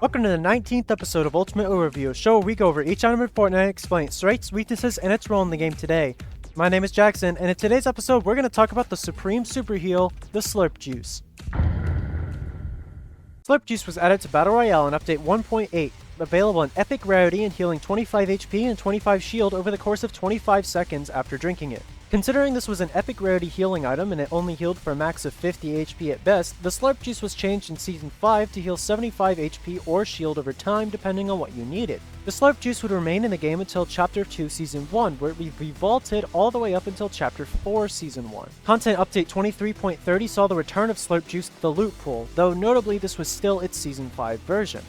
Welcome to the 19th episode of Ultimate Overview, a show where we go over each item in Fortnite, explain its strengths, weaknesses, and its role in the game today. My name is Jackson, and in today's episode, we're going to talk about the Supreme Super Heal, the Slurp Juice. Slurp Juice was added to Battle Royale in Update 1.8, available in Epic Rarity and healing 25 HP and 25 shield over the course of 25 seconds after drinking it. Considering this was an Epic Rarity healing item and it only healed for a max of 50 HP at best, the Slurp Juice was changed in Season 5 to heal 75 HP or shield over time depending on what you needed. The Slurp Juice would remain in the game until Chapter 2 Season 1, where it would be vaulted all the way up until Chapter 4 Season 1. Content Update 23.30 saw the return of Slurp Juice to the loot pool, though notably this was still its Season 5 version.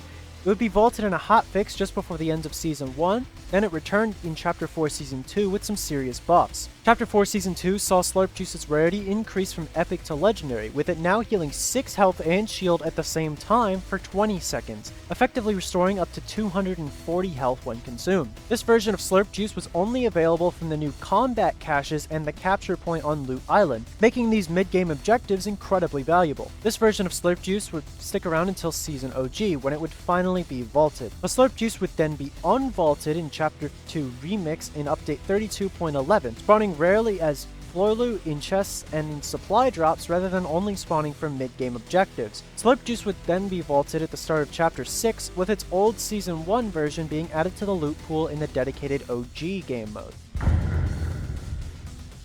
It would be vaulted in a hotfix just before the end of Season 1, then it returned in Chapter 4 Season 2 with some serious buffs. Chapter 4 Season 2 saw Slurp Juice's rarity increase from Epic to Legendary, with it now healing 6 health and shield at the same time for 20 seconds, effectively restoring up to 240 health when consumed. This version of Slurp Juice was only available from the new combat caches and the capture point on Loot Island, making these mid-game objectives incredibly valuable. This version of Slurp Juice would stick around until Season OG, when it would finally be vaulted. The Slurp Juice would then be unvaulted in Chapter 2 Remix in Update 32.11, spawning rarely as floor loot in chests and in supply drops rather than only spawning from mid-game objectives. Slurp Juice would then be vaulted at the start of Chapter 6, with its old Season 1 version being added to the loot pool in the dedicated OG game mode.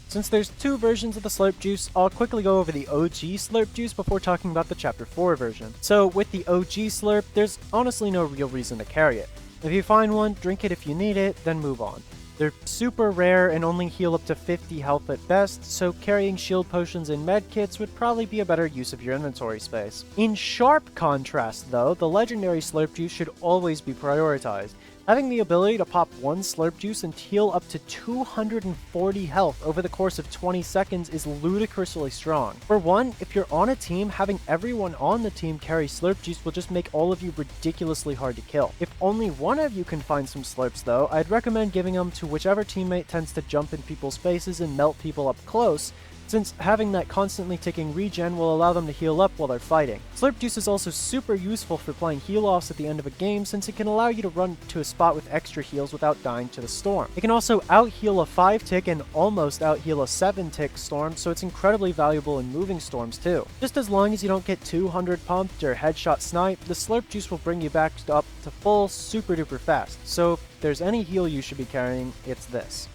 Since there's two versions of the Slurp Juice, I'll quickly go over the OG Slurp Juice before talking about the Chapter 4 version. So with the OG Slurp, there's honestly no real reason to carry it. If you find one, drink it if you need it, then move on. They're super rare and only heal up to 50 health at best, so carrying shield potions and medkits would probably be a better use of your inventory space. In sharp contrast though, the legendary Slurp Juice should always be prioritized. Having the ability to pop one Slurp Juice and heal up to 240 health over the course of 20 seconds is ludicrously strong. For one, if you're on a team, having everyone on the team carry Slurp Juice will just make all of you ridiculously hard to kill. If only one of you can find some Slurps though, I'd recommend giving them to whichever teammate tends to jump in people's faces and melt people up close, since having that constantly ticking regen will allow them to heal up while they're fighting. Slurp Juice is also super useful for playing heal-offs at the end of a game, since it can allow you to run to a spot with extra heals without dying to the storm. It can also out-heal a 5-tick and almost out-heal a 7-tick storm, so it's incredibly valuable in moving storms too. Just as long as you don't get 200 pumped or headshot sniped, the Slurp Juice will bring you back up to full super duper fast, so if there's any heal you should be carrying, it's this.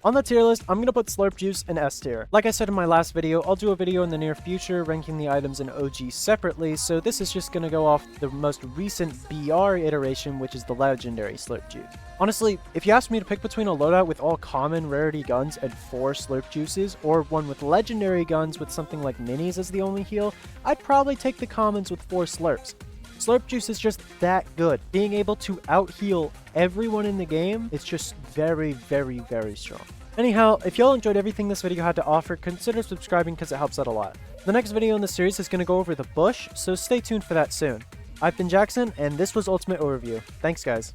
On the tier list, I'm going to put Slurp Juice in S tier. Like I said in my last video, I'll do a video in the near future ranking the items in OG separately, so this is just going to go off the most recent BR iteration, which is the legendary Slurp Juice. Honestly, if you asked me to pick between a loadout with all common rarity guns and 4 Slurp Juices, or one with legendary guns with something like minis as the only heal, I'd probably take the commons with 4 Slurps. Slurp Juice is just that good. Being able to out-heal everyone in the game is just very, very, very strong. Anyhow, if y'all enjoyed everything this video had to offer, consider subscribing because it helps out a lot. The next video in the series is going to go over the bush, so stay tuned for that soon. I've been Jackson, and this was Ultimate Overview. Thanks, guys.